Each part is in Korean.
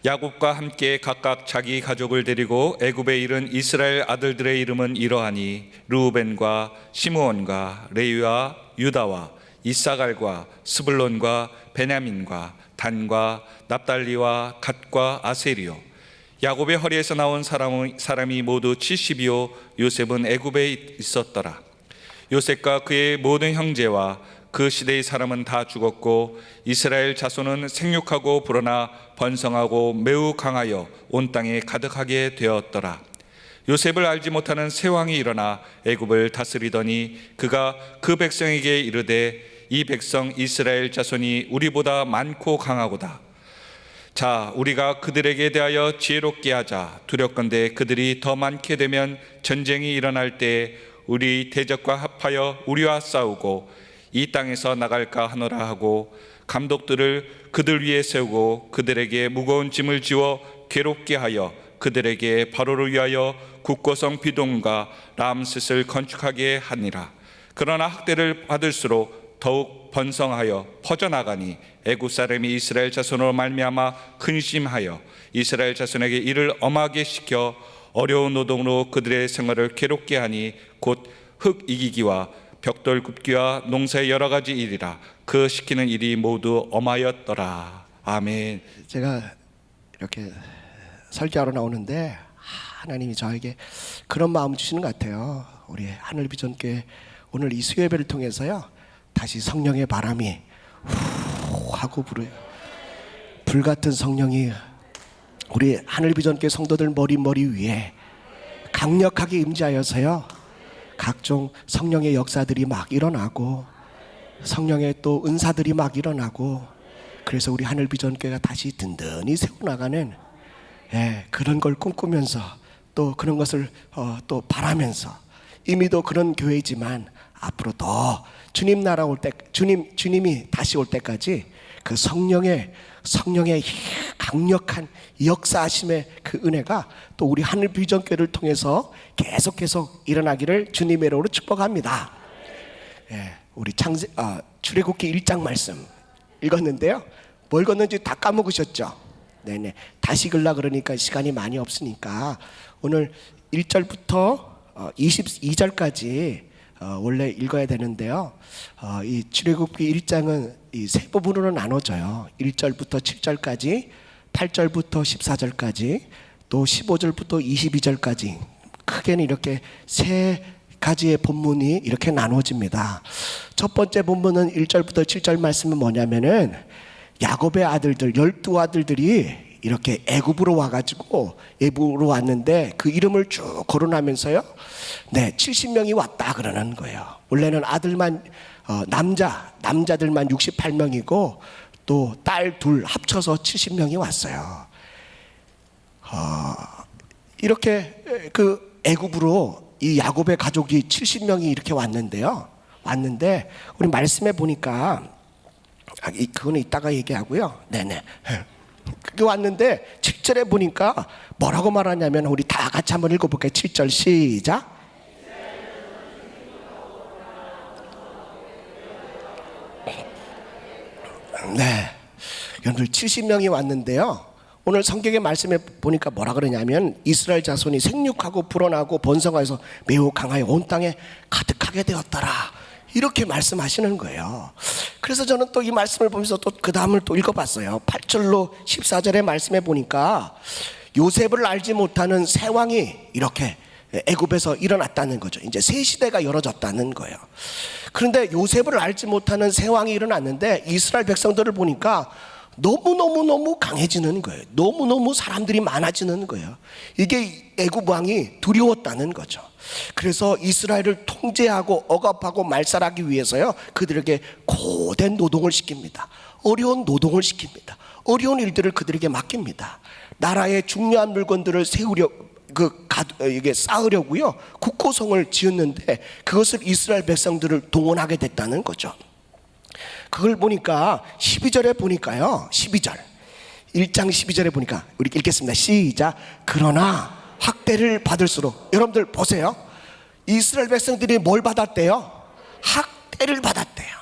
야곱과 함께 각각 자기 가족을 데리고 애굽에 이른 이스라엘 아들들의 이름은 이러하니 르우벤과 시므온과 레위와 유다와 이사갈과 스불론과 베냐민과 단과 납달리와 갓과 아세리요. 야곱의 허리에서 나온 사람이 모두 70이요 요셉은 애굽에 있었더라. 요셉과 그의 모든 형제와 그 시대의 사람은 다 죽었고 이스라엘 자손은 생육하고 불어나 번성하고 매우 강하여 온 땅에 가득하게 되었더라. 요셉을 알지 못하는 새 왕이 일어나 애굽을 다스리더니 그가 그 백성에게 이르되 이 백성 이스라엘 자손이 우리보다 많고 강하고다. 자, 우리가 그들에게 대하여 지혜롭게 하자. 두렵건대 그들이 더 많게 되면 전쟁이 일어날 때 우리 대적과 합하여 우리와 싸우고 이 땅에서 나갈까 하노라 하고 감독들을 그들 위에 세우고 그들에게 무거운 짐을 지워 괴롭게 하여 그들에게 바로를 위하여 국고성 비동과 람셋을 건축하게 하니라. 그러나 학대를 받을수록 더욱 번성하여 퍼져나가니 애굽 사람이 이스라엘 자손으로 말미암아 근심하여 이스라엘 자손에게 이를 엄하게 시켜 어려운 노동으로 그들의 생활을 괴롭게 하니 곧 흙 이기기와 벽돌 굽기와 농사의 여러 가지 일이라. 그 시키는 일이 모두 엄하였더라. 아멘. 제가 이렇게 설교하러 나오는데 하나님이 저에게 그런 마음 주시는 것 같아요. 우리 하늘비전교회 오늘 이 수요예배를 통해서요, 다시 성령의 바람이 후 하고 불어요. 불같은 성령이 우리 하늘비전교회 성도들 머리 위에 강력하게 임재하여서요, 각종 성령의 역사들이 막 일어나고 성령의 또 은사들이 막 일어나고, 그래서 우리 하늘비전교회가 다시 든든히 세워나가는 그런 걸 꿈꾸면서 또 그런 것을 또 바라면서, 이미도 그런 교회지만 앞으로 더 주님 나라 올 때, 주님이 다시 올 때까지 그 성령의 강력한 역사하심의 그 은혜가 또 우리 하늘비전교회를 통해서 계속해서 일어나기를 주님의 이름으로 축복합니다. 우리 출애굽기 1장 말씀 읽었는데요, 뭘 읽었는지 다 까먹으셨죠? 네네. 다시 읽으려고 그러니까 시간이 많이 없으니까 오늘 1절부터 22절까지 원래 읽어야 되는데요, 이 출애굽기 1장은 이 세 부분으로 나눠져요. 1절부터 7절까지, 8절부터 14절까지, 또 15절부터 22절까지, 크게는 이렇게 세 가지의 본문이 이렇게 나눠집니다. 첫 번째 본문은 1절부터 7절 말씀은 뭐냐면은 야곱의 아들들 12아들들이 이렇게 애굽으로 와가지고, 애굽으로 왔는데 그 이름을 쭉 거론하면서요, 70명이 왔다 그러는 거예요. 원래는 아들만 남자들만 68명이고 또 딸 둘 합쳐서 70명이 왔어요. 이렇게 그 애굽으로 이 야곱의 가족이 70명이 이렇게 왔는데 우리 말씀해 보니까, 그거는 이따가 얘기하고요. 네네. 그게 왔는데 7절에 보니까 뭐라고 말하냐면, 우리 다 같이 한번 읽어볼게요. 7절 시작. 네, 여러분들 70명이 왔는데요, 오늘 성경의 말씀에 보니까 뭐라 그러냐면 이스라엘 자손이 생육하고 불어나고 번성하여서 매우 강하여 온 땅에 가득하게 되었더라, 이렇게 말씀하시는 거예요. 그래서 저는 또 이 말씀을 보면서 또 그 다음을 또 읽어봤어요. 8절로 14절의 말씀에 보니까 요셉을 알지 못하는 새 왕이 이렇게 애굽에서 일어났다는 거죠. 이제 새 시대가 열어졌다는 거예요. 그런데 요셉을 알지 못하는 새 왕이 일어났는데 이스라엘 백성들을 보니까 너무너무 강해지는 거예요. 너무너무 사람들이 많아지는 거예요. 이게 애굽 왕이 두려웠다는 거죠. 그래서 이스라엘을 통제하고 억압하고 말살하기 위해서요, 그들에게 고된 노동을 시킵니다. 어려운 노동을 시킵니다. 어려운 일들을 그들에게 맡깁니다. 나라의 중요한 물건들을 이게 쌓으려고요, 국고성을 지었는데 그것을 이스라엘 백성들을 동원하게 됐다는 거죠. 그걸 보니까 12절에 보니까요, 12절 1장 12절에 보니까 우리 읽겠습니다. 시작. 그러나 학대를 받을수록, 여러분들 보세요, 이스라엘 백성들이 뭘 받았대요? 학대를 받았대요.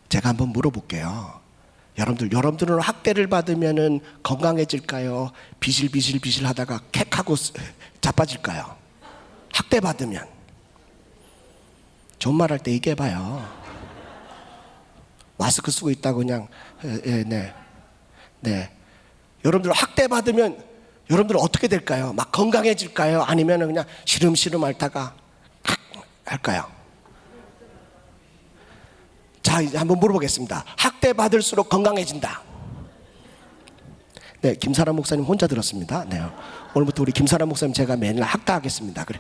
제가 한번 물어볼게요. 여러분들은 학대를 받으면은 건강해질까요? 비실비실 하다가 캑하고 자빠질까요? 학대 받으면. 좋은 말 할 때 얘기해봐요. 마스크 쓰고 있다고 그냥 네. 여러분들 학대 받으면 여러분들 어떻게 될까요? 막 건강해질까요? 아니면 그냥 시름시름 앓다가 할까요? 자, 이제 한번 물어보겠습니다. 학대 받을수록 건강해진다. 네, 김사람 목사님 혼자 들었습니다. 네, 오늘부터 우리 김사람 목사님 제가 맨날 학대하겠습니다. 그래,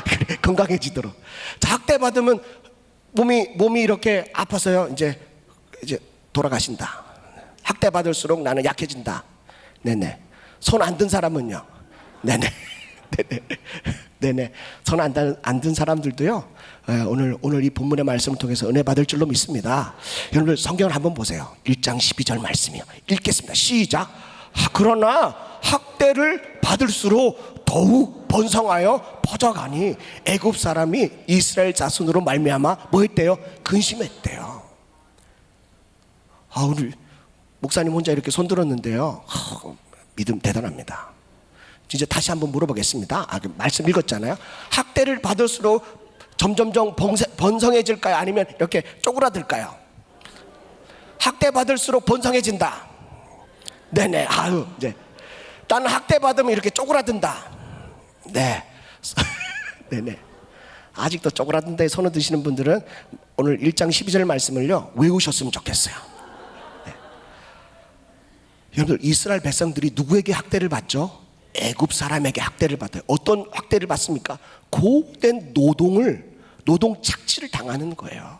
그래 건강해지도록. 자, 학대 받으면 몸이 이렇게 아파서요. 이제 돌아가신다. 학대 받을수록 나는 약해진다. 네네. 손 안 든 사람은요. 네네. 네네. 손 안 든 사람들도요. 오늘 이 본문의 말씀을 통해서 은혜 받을 줄로 믿습니다. 여러분들 성경을 한번 보세요. 1장 12절 말씀이요. 읽겠습니다. 시작. 그러나 학대를 받을수록 더욱 번성하여 퍼져가니 애굽 사람이 이스라엘 자손으로 말미암아 뭐 했대요? 근심했대요. 오늘 목사님 혼자 이렇게 손 들었는데요. 믿음 대단합니다. 이제 다시 한번 물어보겠습니다. 말씀 읽었잖아요. 학대를 받을수록 점점점 번성해질까요? 아니면 이렇게 쪼그라들까요? 학대 받을수록 번성해진다. 네네. 이제 나는 학대 받으면 이렇게 쪼그라든다. 네. 네네. 아직도 쪼그라든다에 손을 드시는 분들은 오늘 1장 12절 말씀을요 외우셨으면 좋겠어요. 네. 여러분들 이스라엘 백성들이 누구에게 학대를 받죠? 애굽 사람에게 학대를 받아요. 어떤 학대를 받습니까? 고된 노동 착취를 당하는 거예요.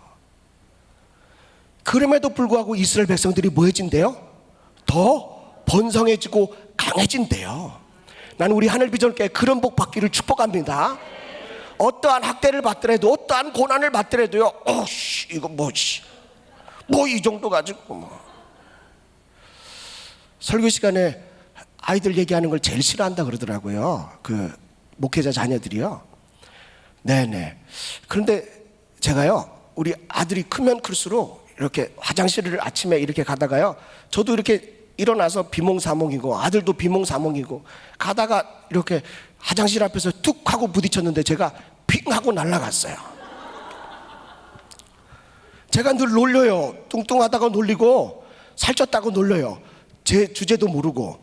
그럼에도 불구하고 이스라엘 백성들이 뭐 해진대요? 더 번성해지고 강해진대요. 나는 우리 하늘비전교회 그런 복 받기를 축복합니다. 어떠한 학대를 받더라도 어떠한 고난을 받더라도요. 이거 뭐 이 정도 가지고 설교 시간에 아이들 얘기하는 걸 제일 싫어한다 그러더라고요. 그 목회자 자녀들이요. 네네. 그런데 제가요, 우리 아들이 크면 클수록 이렇게 화장실을 아침에 이렇게 가다가요, 저도 이렇게 일어나서 비몽사몽이고 아들도 비몽사몽이고 가다가 이렇게 화장실 앞에서 툭 하고 부딪혔는데 제가 핑 하고 날아갔어요. 제가 늘 놀려요. 뚱뚱하다고 놀리고 살쪘다고 놀려요. 제 주제도 모르고.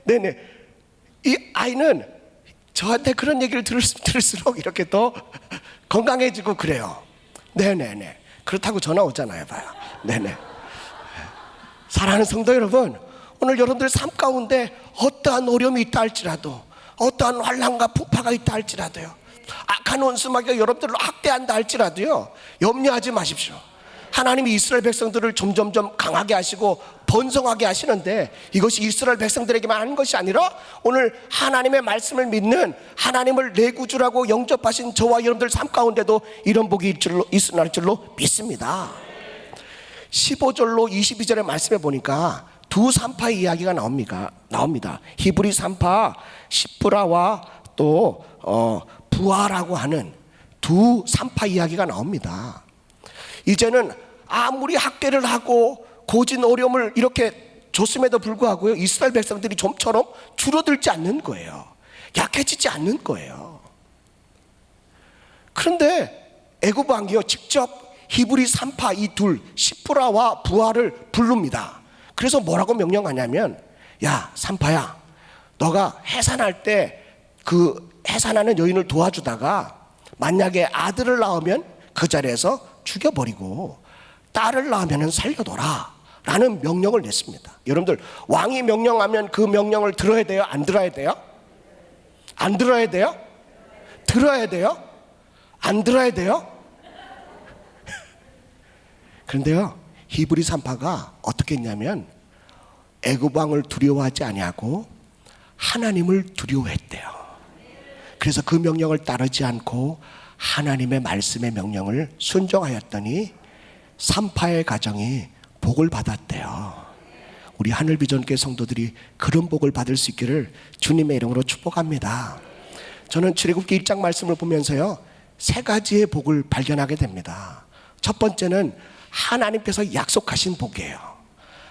네네. 이 아이는 저한테 그런 얘기를 들을수록 이렇게 더 건강해지고 그래요. 네네네. 그렇다고 전화 오잖아요. 봐요. 네네. 사랑하는 성도 여러분, 오늘 여러분들 삶 가운데 어떠한 어려움이 있다 할지라도, 어떠한 환난과 풍파가 있다 할지라도요, 악한 원수마귀가 여러분들을 학대한다 할지라도요, 염려하지 마십시오. 하나님이 이스라엘 백성들을 점점점 강하게 하시고 번성하게 하시는데, 이것이 이스라엘 백성들에게만 하는 것이 아니라 오늘 하나님의 말씀을 믿는, 하나님을 내 구주라고 영접하신 저와 여러분들 삶 가운데도 이런 복이 있을 줄로 믿습니다. 15절로 22절의 말씀에 보니까 두 산파의 이야기가 나옵니다. 히브리 산파 시프라와 또 부하라고 하는 두 산파 이야기가 나옵니다. 이제는 아무리 학대를 하고 고진 어려움을 이렇게 줬음에도 불구하고요, 이스라엘 백성들이 좀처럼 줄어들지 않는 거예요. 약해지지 않는 거예요. 그런데 애굽 왕이요, 직접 히브리 산파 이 둘 시프라와 부하를 부릅니다. 그래서 뭐라고 명령하냐면, 야 산파야, 너가 해산할 때 그 해산하는 여인을 도와주다가 만약에 아들을 낳으면 그 자리에서 죽여버리고 딸을 낳으면 살려둬라 라는 명령을 냈습니다. 여러분들, 왕이 명령하면 그 명령을 들어야 돼요? 안 들어야 돼요? 안 들어야 돼요? 들어야 돼요? 안 들어야 돼요? 그런데요, 히브리 산파가 어떻게 했냐면 애굽 왕을 두려워하지 아니하고 하나님을 두려워했대요. 그래서 그 명령을 따르지 않고 하나님의 말씀의 명령을 순종하였더니 산파의 가정이 복을 받았대요. 우리 하늘비전교회 성도들이 그런 복을 받을 수 있기를 주님의 이름으로 축복합니다. 저는 출애굽기 1장 말씀을 보면서요, 세 가지의 복을 발견하게 됩니다. 첫 번째는 하나님께서 약속하신 복이에요.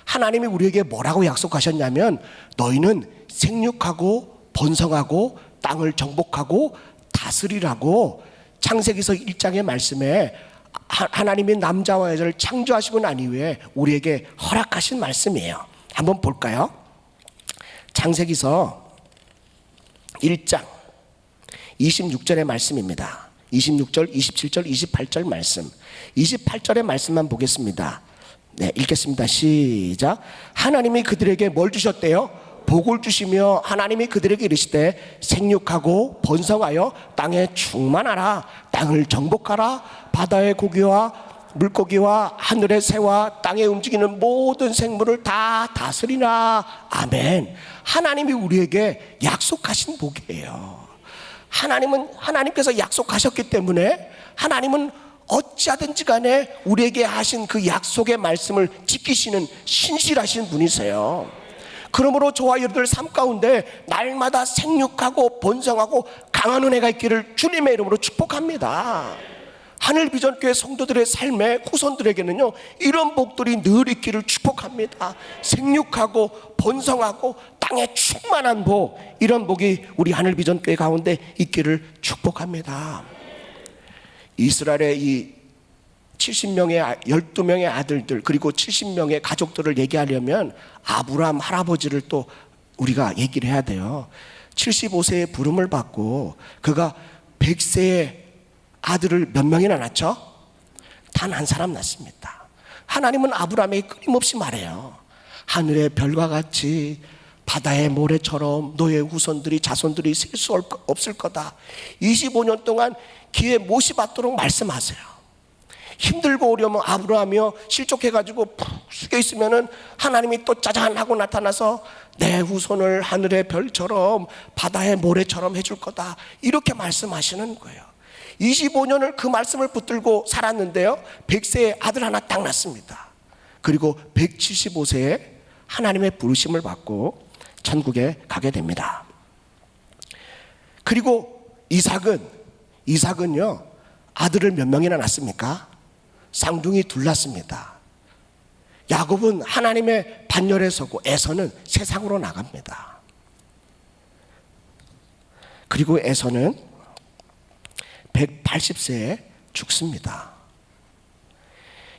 하나님이 우리에게 뭐라고 약속하셨냐면 너희는 생육하고 번성하고 땅을 정복하고 다스리라고 창세기서 1장의 말씀에 하나님이 남자와 여자를 창조하시고 난 이후에 우리에게 허락하신 말씀이에요. 한번 볼까요? 창세기서 1장 26절의 말씀입니다. 26절, 27절, 28절 말씀. 28절의 말씀만 보겠습니다. 네, 읽겠습니다. 시작. 하나님이 그들에게 뭘 주셨대요? 복을 주시며 하나님이 그들에게 이르시되 생육하고 번성하여 땅에 충만하라. 땅을 정복하라. 바다의 고기와 물고기와 하늘의 새와 땅에 움직이는 모든 생물을 다 다스리라. 아멘. 하나님이 우리에게 약속하신 복이에요. 하나님께서 약속하셨기 때문에 하나님은 어찌하든지 간에 우리에게 하신 그 약속의 말씀을 지키시는 신실하신 분이세요. 그러므로 저와 여러분들 삶 가운데 날마다 생육하고 번성하고 강한 은혜가 있기를 주님의 이름으로 축복합니다. 하늘비전교회 성도들의 삶의 후손들에게는요, 이런 복들이 늘 있기를 축복합니다. 생육하고 번성하고 땅에 충만한 복, 이런 복이 우리 하늘비전교회 가운데 있기를 축복합니다. 이스라엘의 이 70명의 12명의 아들들 그리고 70명의 가족들을 얘기하려면 아브라함 할아버지를 또 우리가 얘기를 해야 돼요. 75세의 부름을 받고 그가 100세의 아들을 몇 명이나 낳죠? 단 한 사람 낳습니다. 하나님은 아브라함에게 끊임없이 말해요. 하늘의 별과 같이 바다의 모래처럼 너의 후손들이 자손들이 셀 수 없을 거다. 25년 동안 귀에 못이 받도록 말씀하세요. 힘들고 어려우면 아브라함이요 실족해가지고 푹 숙여 있으면은 하나님이 또 짜잔 하고 나타나서 내 후손을 하늘의 별처럼 바다의 모래처럼 해줄 거다, 이렇게 말씀하시는 거예요. 25년을 그 말씀을 붙들고 살았는데요, 100세에 아들 하나 딱 낳습니다. 그리고 175세에 하나님의 부르심을 받고 천국에 가게 됩니다. 그리고 이삭은요 아들을 몇 명이나 낳습니까? 쌍둥이 둘 낳습니다. 야곱은 하나님의 반열에 서고 에서는 세상으로 나갑니다. 그리고 에서는 180세에 죽습니다.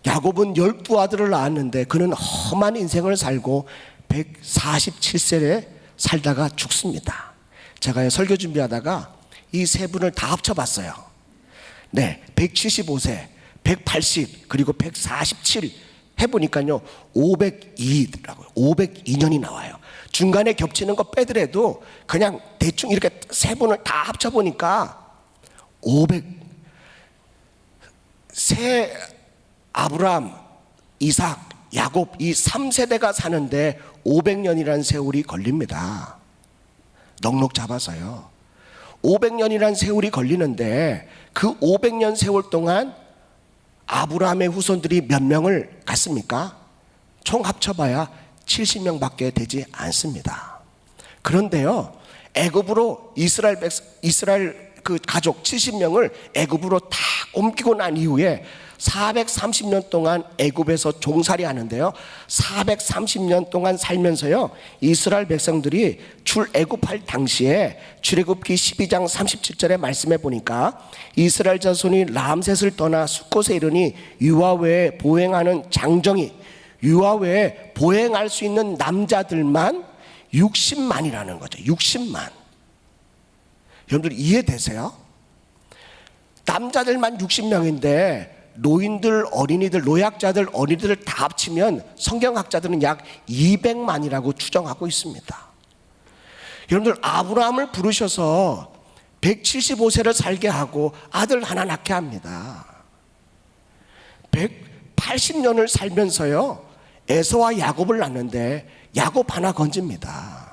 야곱은 12아들을 낳았는데 그는 험한 인생을 살고 147세에 살다가 죽습니다. 제가 설교 준비하다가 이 세 분을 다 합쳐봤어요. 네, 175세, 180, 그리고 147 해보니까요 502더라고요. 502년이 나와요. 중간에 겹치는 거 빼더라도 그냥 대충 이렇게 세 분을 다 합쳐보니까 500세 아브라함, 이삭, 야곱 이 3세대가 사는데 500년이라는 세월이 걸립니다. 넉넉 잡아서요. 500년이라는 세월이 걸리는데 그 500년 세월 동안 아브라함의 후손들이 몇 명을 갖습니까? 총 합쳐봐야 70명밖에 되지 않습니다. 그런데요, 애굽으로 이스라엘 그 가족 70명을 애굽으로 다 옮기고 난 이후에 430년 동안 애굽에서 종살이 하는데요, 430년 동안 살면서요 이스라엘 백성들이 출애굽할 당시에 출애굽기 12장 37절의 말씀에 보니까 이스라엘 자손이 람셋을 떠나 숫곳에 이르니 유아 외에 보행하는 장정이, 유아 외에 보행할 수 있는 남자들만 60만이라는 거죠. 60만. 여러분들 이해되세요? 남자들만 60명인데 노인들, 어린이들, 노약자들, 어린이들 다 합치면 성경학자들은 약 200만이라고 추정하고 있습니다. 여러분들 아브라함을 부르셔서 175세를 살게 하고 아들 하나 낳게 합니다. 180년을 살면서요 에서와 야곱을 낳는데 야곱 하나 건집니다.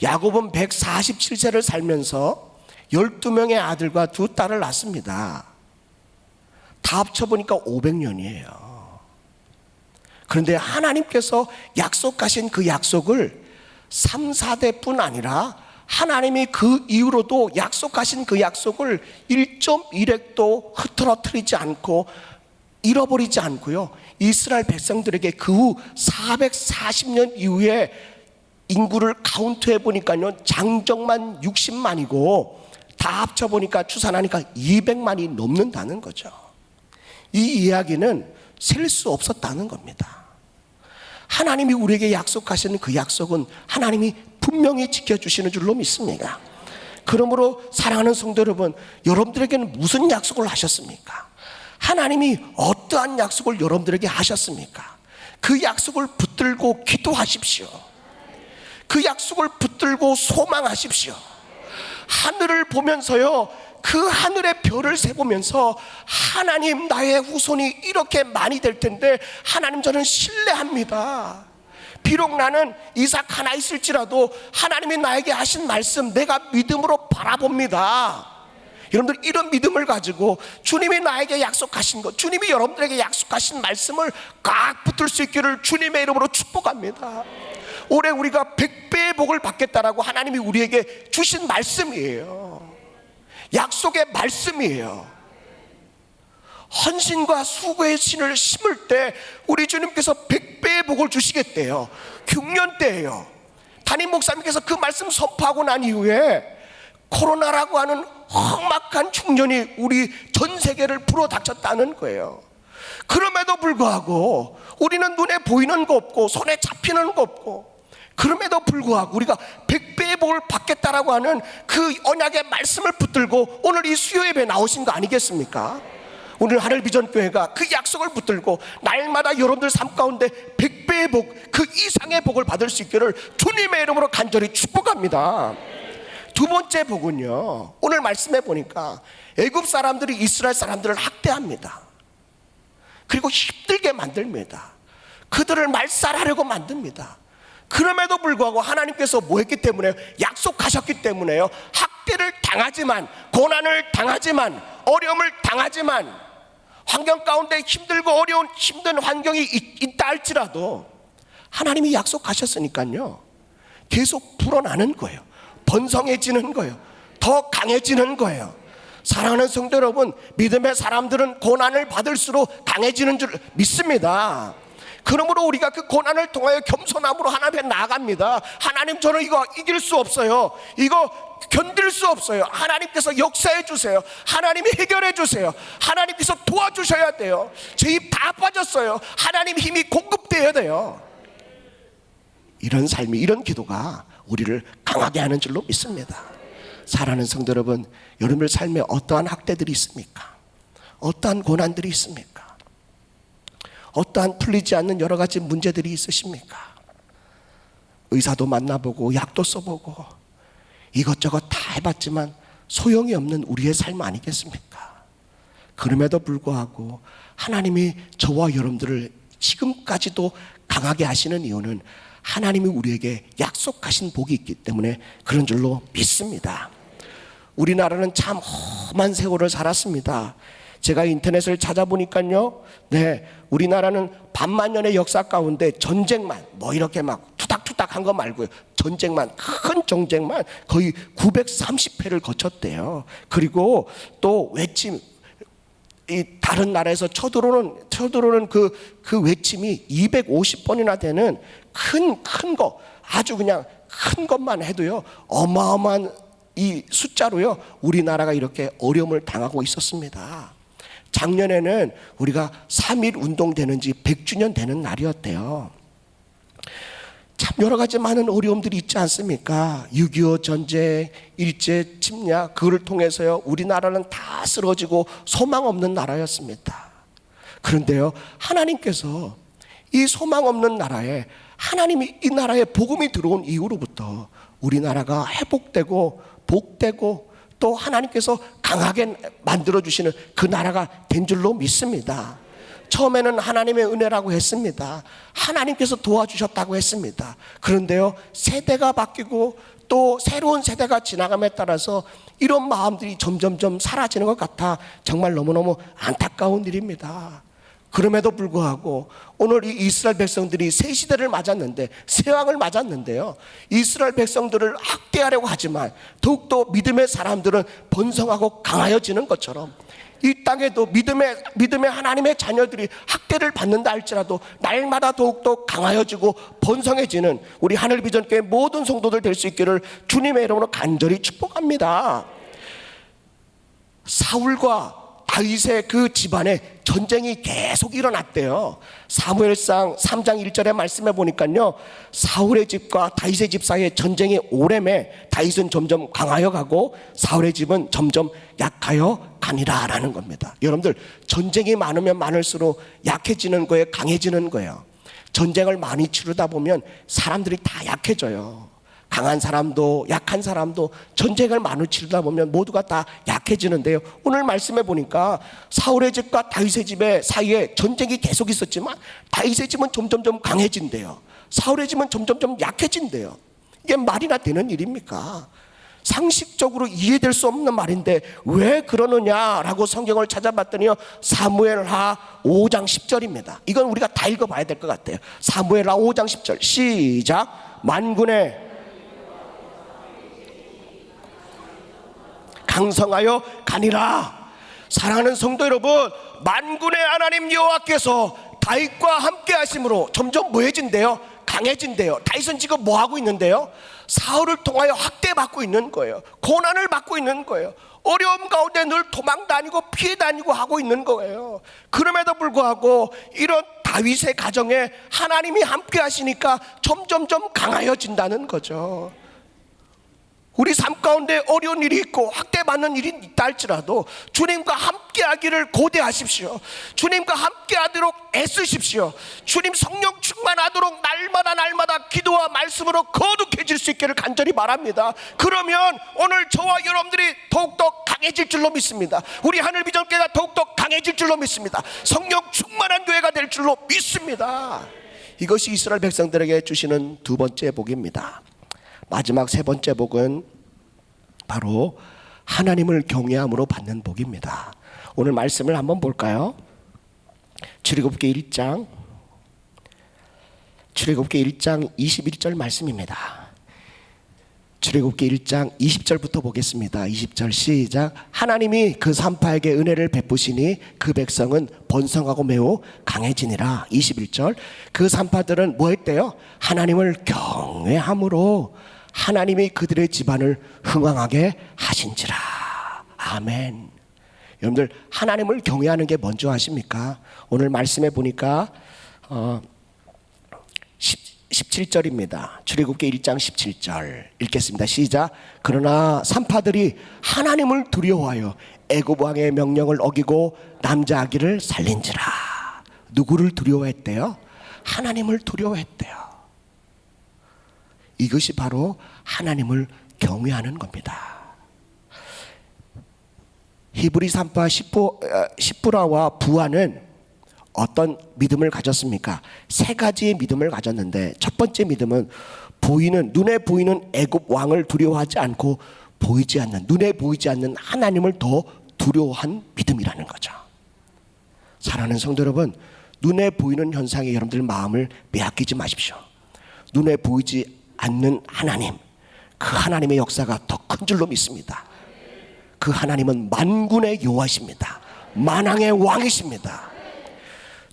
야곱은 147세를 살면서 12명의 아들과 2딸을 낳습니다. 다 합쳐보니까 500년이에요. 그런데 하나님께서 약속하신 그 약속을 3, 4대뿐 아니라 하나님이 그 이후로도 약속하신 그 약속을 1.1획도 흐트러뜨리지 않고 잃어버리지 않고요, 이스라엘 백성들에게 그 후 440년 이후에 인구를 카운트해 보니까요, 장정만 60만이고 다 합쳐 보니까 추산하니까 200만이 넘는다는 거죠. 이 이야기는 셀 수 없었다는 겁니다. 하나님이 우리에게 약속하시는 그 약속은 하나님이 분명히 지켜주시는 줄로 믿습니다. 그러므로 사랑하는 성도 여러분, 여러분들에게는 무슨 약속을 하셨습니까? 하나님이 어떠한 약속을 여러분들에게 하셨습니까? 그 약속을 붙들고 기도하십시오. 그 약속을 붙들고 소망하십시오. 하늘을 보면서요, 그 하늘의 별을 세보면서 하나님, 나의 후손이 이렇게 많이 될 텐데 하나님, 저는 신뢰합니다. 비록 나는 이삭 하나 있을지라도 하나님이 나에게 하신 말씀 내가 믿음으로 바라봅니다. 여러분들, 이런 믿음을 가지고 주님이 나에게 약속하신 것, 주님이 여러분들에게 약속하신 말씀을 꽉 붙들 수 있기를 주님의 이름으로 축복합니다. 올해 우리가 100배의 복을 받겠다라고 하나님이 우리에게 주신 말씀이에요. 약속의 말씀이에요. 헌신과 수고의 신을 심을 때 우리 주님께서 100배의 복을 주시겠대요. 흉년 때예요. 담임 목사님께서 그 말씀 선포하고 난 이후에 코로나라고 하는 험악한 흉년이 우리 전 세계를 불어닥쳤다는 거예요. 그럼에도 불구하고 우리는 눈에 보이는 거 없고 손에 잡히는 거 없고, 그럼에도 불구하고 우리가 100배의 복을 받겠다라고 하는 그 언약의 말씀을 붙들고 오늘 이 수요 예배에 나오신 거 아니겠습니까? 오늘 하늘비전교회가 그 약속을 붙들고 날마다 여러분들 삶 가운데 100배의 복, 그 이상의 복을 받을 수 있기를 주님의 이름으로 간절히 축복합니다. 두 번째 복은요, 오늘 말씀해 보니까 애굽 사람들이 이스라엘 사람들을 학대합니다. 그리고 힘들게 만듭니다. 그들을 말살하려고 만듭니다. 그럼에도 불구하고 하나님께서 뭐 했기 때문에요? 약속하셨기 때문에요. 학대를 당하지만, 고난을 당하지만, 어려움을 당하지만, 환경 가운데 힘들고 어려운 힘든 환경이 있다 할지라도 하나님이 약속하셨으니까요, 계속 불어나는 거예요. 번성해지는 거예요. 더 강해지는 거예요. 사랑하는 성도 여러분, 믿음의 사람들은 고난을 받을수록 강해지는 줄 믿습니다. 그러므로 우리가 그 고난을 통하여 겸손함으로 하나님 앞에 나아갑니다. 하나님, 저는 이거 이길 수 없어요. 이거 견딜 수 없어요. 하나님께서 역사해 주세요. 하나님이 해결해 주세요. 하나님께서 도와주셔야 돼요. 제 힘 다 빠졌어요. 하나님 힘이 공급되어야 돼요. 이런 삶이, 이런 기도가 우리를 강하게 하는 줄로 믿습니다. 사랑하는 성도 여러분, 여러분의 삶에 어떠한 학대들이 있습니까? 어떠한 고난들이 있습니까? 어떠한 풀리지 않는 여러 가지 문제들이 있으십니까? 의사도 만나보고 약도 써보고 이것저것 다 해봤지만 소용이 없는 우리의 삶 아니겠습니까? 그럼에도 불구하고 하나님이 저와 여러분들을 지금까지도 강하게 하시는 이유는 하나님이 우리에게 약속하신 복이 있기 때문에 그런 줄로 믿습니다. 우리나라는 참 험한 세월을 살았습니다. 제가 인터넷을 찾아보니까요, 우리나라는 반만년의 역사 가운데 전쟁만 뭐 이렇게 막 투닥투닥 한 거 말고요, 전쟁만, 큰 전쟁만 거의 930회를 거쳤대요. 그리고 또 외침, 이 다른 나라에서 쳐들어오는 그 외침이 250번이나 되는 큰 거, 아주 그냥 큰 것만 해도요, 어마어마한 이 숫자로요, 우리나라가 이렇게 어려움을 당하고 있었습니다. 작년에는 우리가 3.1 운동 되는 지 100주년 되는 날이었대요. 참 여러 가지 많은 어려움들이 있지 않습니까? 6.25 전쟁, 일제 침략, 그걸 통해서요, 우리나라는 다 쓰러지고 소망 없는 나라였습니다. 그런데요, 하나님께서 이 소망 없는 나라에, 하나님이 이 나라에 복음이 들어온 이후로부터 우리나라가 회복되고 복되고 또 하나님께서 강하게 만들어주시는 그 나라가 된 줄로 믿습니다. 처음에는 하나님의 은혜라고 했습니다. 하나님께서 도와주셨다고 했습니다. 그런데요, 세대가 바뀌고 또 새로운 세대가 지나감에 따라서 이런 마음들이 점점점 사라지는 것 같아 정말 너무너무 안타까운 일입니다. 그럼에도 불구하고 오늘 이 이스라엘 백성들이 새 시대를 맞았는데, 새 왕을 맞았는데요, 이스라엘 백성들을 학대하려고 하지만 더욱더 믿음의 사람들은 번성하고 강하여지는 것처럼 이 땅에도 믿음의 하나님의 자녀들이 학대를 받는다 할지라도 날마다 더욱더 강하여지고 번성해지는 우리 하늘비전교회 모든 성도들 될 수 있기를 주님의 이름으로 간절히 축복합니다. 사울과 다윗의 그 집안에 전쟁이 계속 일어났대요. 사무엘상 3장 1절의 말씀에 보니까요, 사울의 집과 다윗의 집 사이에 전쟁이 오래매 다윗은 점점 강하여 가고 사울의 집은 점점 약하여 가니라 라는 겁니다. 여러분들, 전쟁이 많으면 많을수록 약해지는 거예요, 강해지는 거예요? 전쟁을 많이 치르다 보면 사람들이 다 약해져요. 강한 사람도 약한 사람도 전쟁을 많이 치르다 보면 모두가 다 약해지는데요, 오늘 말씀해 보니까 사울의 집과 다윗의 집의 사이에 전쟁이 계속 있었지만 다윗의 집은 점점점 강해진대요. 사울의 집은 점점점 약해진대요. 이게 말이나 되는 일입니까? 상식적으로 이해될 수 없는 말인데 왜 그러느냐라고 성경을 찾아봤더니요, 사무엘하 5장 10절입니다. 이건 우리가 다 읽어봐야 될 것 같아요. 사무엘하 5장 10절 시작. 만군의 강성하여 가니라. 사랑하는 성도 여러분, 만군의 하나님 여호와께서 다윗과 함께 하심으로 점점 뭐해진대요? 강해진대요. 다윗은 지금 뭐 하고 있는데요? 사울을 통하여 학대받고 있는 거예요. 고난을 받고 있는 거예요. 어려움 가운데 늘 도망 다니고 피해 다니고 하고 있는 거예요. 그럼에도 불구하고 이런 다윗의 가정에 하나님이 함께 하시니까 점점점 강하여진다는 거죠. 우리 삶 가운데 어려운 일이 있고 학대받는 일이 있다 할지라도 주님과 함께 하기를 고대하십시오. 주님과 함께 하도록 애쓰십시오. 주님 성령 충만하도록 날마다 기도와 말씀으로 거룩해질 수 있기를 간절히 바랍니다. 그러면 오늘 저와 여러분들이 더욱더 강해질 줄로 믿습니다. 우리 하늘비전교회가 더욱더 강해질 줄로 믿습니다. 성령 충만한 교회가 될 줄로 믿습니다. 이것이 이스라엘 백성들에게 주시는 두 번째 복입니다. 마지막 세 번째 복은 바로 하나님을 경외함으로 받는 복입니다. 오늘 말씀을 한번 볼까요? 출애굽기 1장 21절 말씀입니다. 출애굽기 1장 20절부터 보겠습니다. 20절 시작. 하나님이 그 산파에게 은혜를 베푸시니 그 백성은 번성하고 매우 강해지니라. 21절. 그 산파들은 뭐 했대요? 하나님을 경외함으로 하나님이 그들의 집안을 흥왕하게 하신지라. 아멘. 여러분들, 하나님을 경외하는 게 뭔지 아십니까? 오늘 말씀해 보니까 17절입니다. 출애굽기 1장 17절 읽겠습니다. 시작. 그러나 산파들이 하나님을 두려워하여 애굽 왕의 명령을 어기고 남자 아기를 살린지라. 누구를 두려워했대요? 하나님을 두려워했대요. 이것이 바로 하나님을 경외하는 겁니다. 히브리 산파 시프라와 부하는 어떤 믿음을 가졌습니까? 세 가지의 믿음을 가졌는데, 첫 번째 믿음은 눈에 보이는 애굽 왕을 두려워하지 않고 눈에 보이지 않는 하나님을 더 두려워한 믿음이라는 거죠. 사랑하는 성도 여러분, 눈에 보이는 현상에 여러분들 마음을 빼앗기지 마십시오. 눈에 보이지 않는 하나님, 그 하나님의 역사가 더 큰 줄로 믿습니다. 그 하나님은 만군의 여호와십니다. 만왕의 왕이십니다.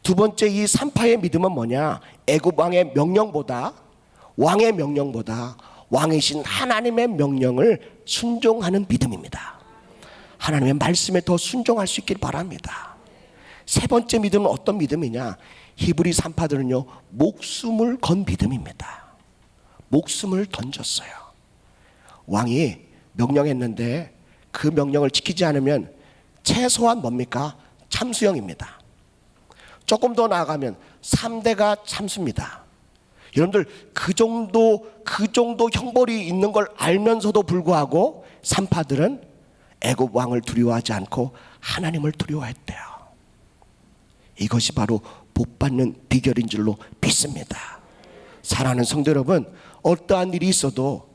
두 번째, 이 산파의 믿음은 뭐냐? 애굽 왕의 명령보다 왕이신 하나님의 명령을 순종하는 믿음입니다. 하나님의 말씀에 더 순종할 수 있길 바랍니다. 세 번째 믿음은 어떤 믿음이냐? 히브리 산파들은요, 목숨을 건 믿음입니다. 목숨을 던졌어요. 왕이 명령했는데 그 명령을 지키지 않으면 최소한 뭡니까? 참수형입니다. 조금 더 나아가면 3대가 참수입니다. 여러분들, 그 정도 형벌이 있는 걸 알면서도 불구하고 산파들은 애굽 왕을 두려워하지 않고 하나님을 두려워했대요. 이것이 바로 복받는 비결인 줄로 믿습니다. 사랑하는 성도 여러분, 어떠한 일이 있어도,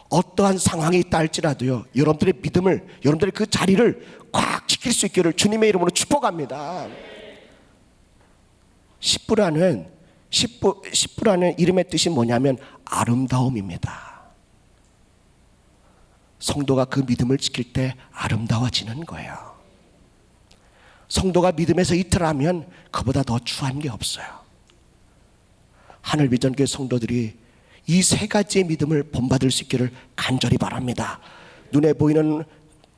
어떠한 상황이 있다 할지라도요, 여러분들의 믿음을, 여러분들의 그 자리를 꽉 지킬 수 있기를 주님의 이름으로 축복합니다. 시프라는 이름의 뜻이 뭐냐면 아름다움입니다. 성도가 그 믿음을 지킬 때 아름다워지는 거예요. 성도가 믿음에서 이틀하면 그보다 더 추한 게 없어요. 하늘비전교회 성도들이 이 세 가지의 믿음을 본받을 수 있기를 간절히 바랍니다. 눈에 보이는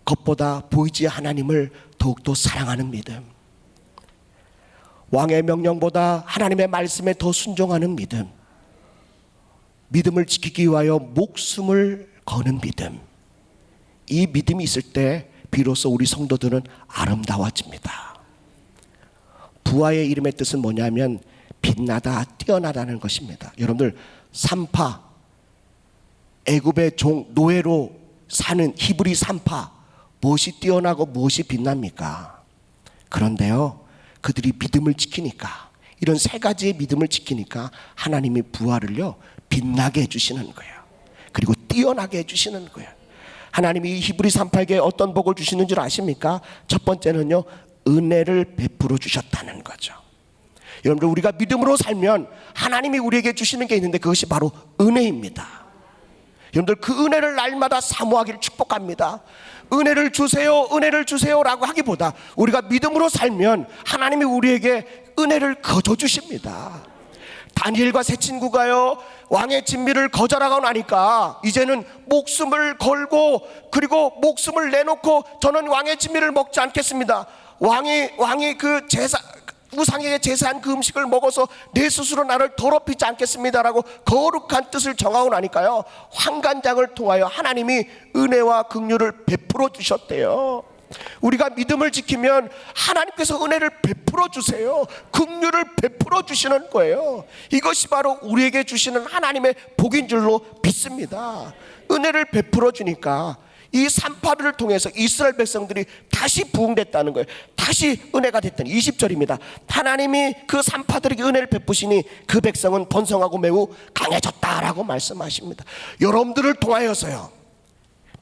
것보다 보이지 하나님을 더욱더 사랑하는 믿음, 왕의 명령보다 하나님의 말씀에 더 순종하는 믿음, 믿음을 지키기 위하여 목숨을 거는 믿음. 이 믿음이 있을 때 비로소 우리 성도들은 아름다워집니다. 부하의 이름의 뜻은 뭐냐면 빛나다, 뛰어나다는 것입니다. 여러분들 산파, 애굽의 종, 노예로 사는 히브리 산파, 무엇이 뛰어나고 무엇이 빛납니까? 그런데요, 그들이 믿음을 지키니까, 이런 세 가지의 믿음을 지키니까 하나님이 부하를요 빛나게 해주시는 거예요. 그리고 뛰어나게 해주시는 거예요. 하나님이 이 히브리 산파에게 어떤 복을 주시는 줄 아십니까? 첫 번째는요, 은혜를 베풀어 주셨다는 거죠. 여러분들, 우리가 믿음으로 살면 하나님이 우리에게 주시는 게 있는데 그것이 바로 은혜입니다. 여러분들, 그 은혜를 날마다 사모하기를 축복합니다. 은혜를 주세요, 은혜를 주세요라고 하기보다 우리가 믿음으로 살면 하나님이 우리에게 은혜를 거저 주십니다. 다니엘과 세 친구가요, 왕의 진미를 거절하고 나니까 이제는 목숨을 걸고, 그리고 목숨을 내놓고 저는 왕의 진미를 먹지 않겠습니다. 왕이 그 제사, 우상에게 제사한 그 음식을 먹어서 내 스스로 나를 더럽히지 않겠습니다라고 거룩한 뜻을 정하고 나니까요, 환관장을 통하여 하나님이 은혜와 긍휼을 베풀어 주셨대요. 우리가 믿음을 지키면 하나님께서 은혜를 베풀어 주세요. 긍휼을 베풀어 주시는 거예요. 이것이 바로 우리에게 주시는 하나님의 복인 줄로 믿습니다. 은혜를 베풀어 주니까 이 산파를 통해서 이스라엘 백성들이 다시 부흥됐다는 거예요. 다시 은혜가 됐다는 20절입니다. 하나님이 그 산파들에게 은혜를 베푸시니 그 백성은 번성하고 매우 강해졌다라고 말씀하십니다. 여러분들을 통하여서요,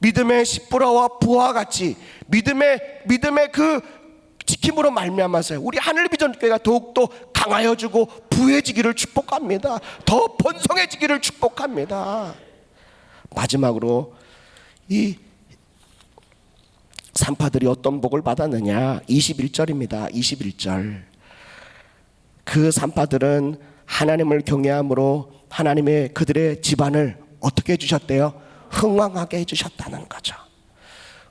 믿음의 십부라와 부하와 같이 믿음의 그 지킴으로 말미암아서 우리 하늘비전교회가 더욱더 강하여지고 부해지기를 축복합니다. 더 번성해지기를 축복합니다. 마지막으로 이 산파들이 어떤 복을 받았느냐, 21절입니다. 21절. 그 산파들은 하나님을 경외함으로 하나님의 그들의 집안을 어떻게 해주셨대요? 흥왕하게 해주셨다는 거죠.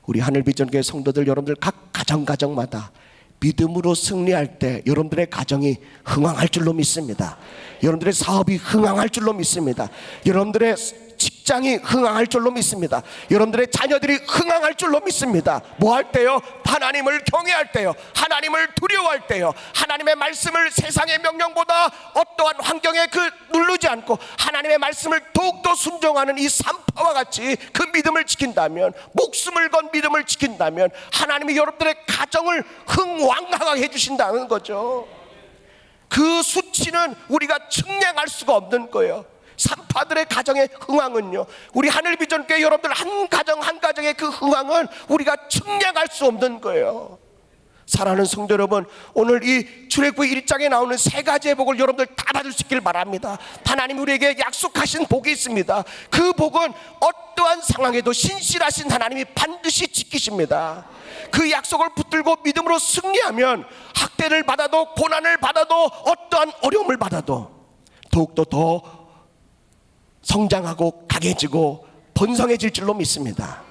우리 하늘비전교회 성도들, 여러분들 각 가정마다 믿음으로 승리할 때 여러분들의 가정이 흥왕할 줄로 믿습니다. 여러분들의 사업이 흥왕할 줄로 믿습니다. 여러분들의 직장이 흥왕할 줄로 믿습니다. 여러분들의 자녀들이 흥왕할 줄로 믿습니다. 뭐 할 때요? 하나님을 경외할 때요, 하나님을 두려워할 때요, 하나님의 말씀을 세상의 명령보다 어떠한 환경에 누르지 않고 하나님의 말씀을 더욱더 순종하는 이 산파와 같이 그 믿음을 지킨다면, 목숨을 건 믿음을 지킨다면 하나님이 여러분들의 가정을 흥왕하게 해주신다는 거죠. 그 수치는 우리가 측량할 수가 없는 거예요. 산파들의 가정의 흥왕은요, 우리 하늘비전교회 여러분들 한 가정 한 가정의 그 흥왕은 우리가 측량할 수 없는 거예요. 사랑하는 성도 여러분, 오늘 이 출애굽기 1장에 나오는 세 가지의 복을 여러분들 다 받을 수 있기를 바랍니다. 하나님 우리에게 약속하신 복이 있습니다. 그 복은 어떠한 상황에도 신실하신 하나님이 반드시 지키십니다. 그 약속을 붙들고 믿음으로 승리하면 학대를 받아도, 고난을 받아도, 어떠한 어려움을 받아도 더욱더 더 성장하고 강해지고 번성해질 줄로 믿습니다.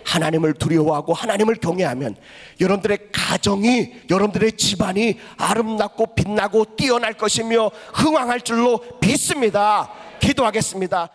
하나님을 두려워하고 하나님을 경외하면 여러분들의 가정이, 여러분들의 집안이 아름답고 빛나고 뛰어날 것이며 흥왕할 줄로 믿습니다. 기도하겠습니다.